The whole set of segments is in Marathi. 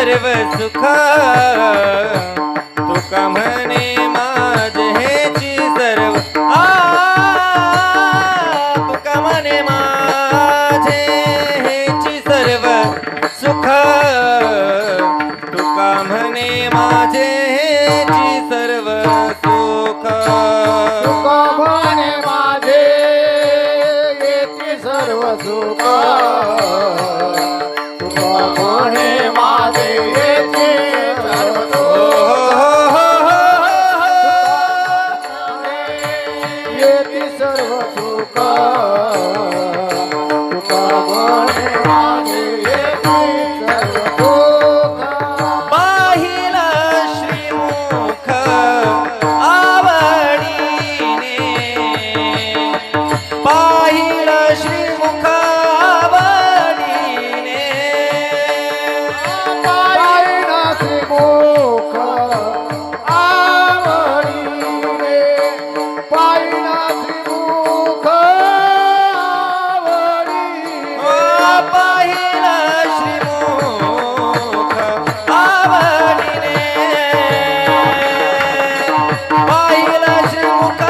सर्व सुख तुका म्हणे माझे हेची सर्व तुका म्हणे माझे हेची सर्व सुख तुका म्हणे माझे हेची सर्व सुख तुका म्हणे माझे हेची सर्व सुख तुका म्हणे माझे हेची सर्व येती सर्व सुख तुका म्हणे माझे येती सर्व सुख पाहिला श्रीमुख आवडीने पाहिला श्रीमुख आवडीने पाहिला श्रीमुख आवडीने पाहिला श्रीमुख आवडीने पाहिला श्रीमुख आवडीने पाहिला श्रीमुख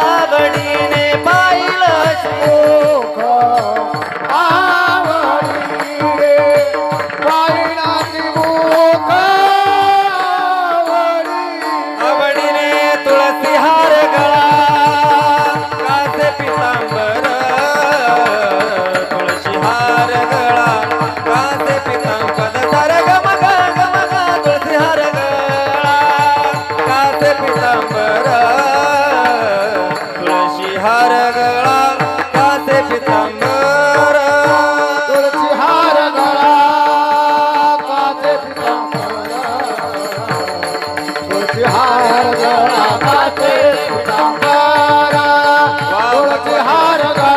आवडीने पाहिला श्रीमुख मुख आवडीने पाहिला श्रीमुख आवडीने तुळसी हार गळा कासे पितांबर तुळशी हार गळा कासे पितांबर सर गम गम तुळसी हार गळा कासे पितांबर तुळशी हार गळा कासे पितांबर तुळशी हार गळा काचे पितांबर तुळशी हार गळा काचे पितांबर तुळशी हार गळा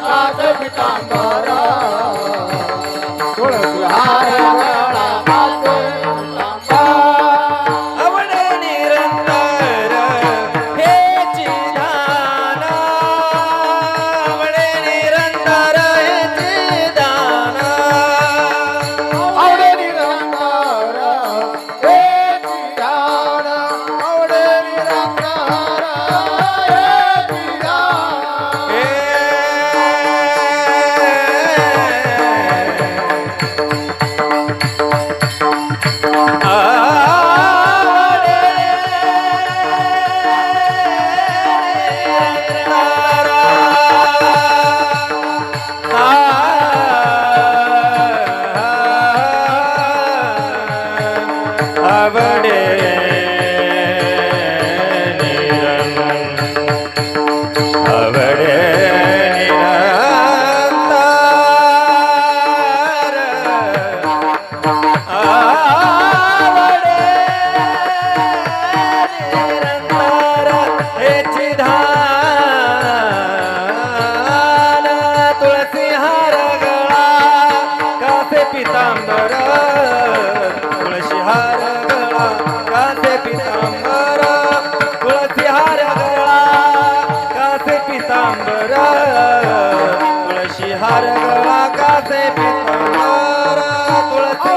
काचे पितांबर तुळशी हार गळा काचे पितांबर आवडे निरंतर हेची दान आवडे निरंतर हेची दान आवडे निरंतर हेची दान आवडे निरंतर हेची दान हे आवडे आवडे आवडे निरंतर हेची धान तुळसी हार गळा कासे पितांबर तुळशी हार गळा कासे पितांबर तुळसी हार गळा कासे पितांबर तुळशी हार गळा कासे पितांबर तुळसी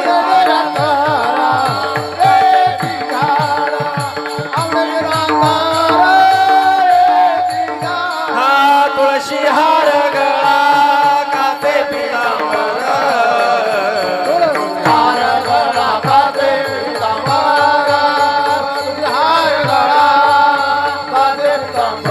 हा तुळशी हार गळा कासे पितांबर हार गळा काचे पितांबर हार गळा काचे पितांबर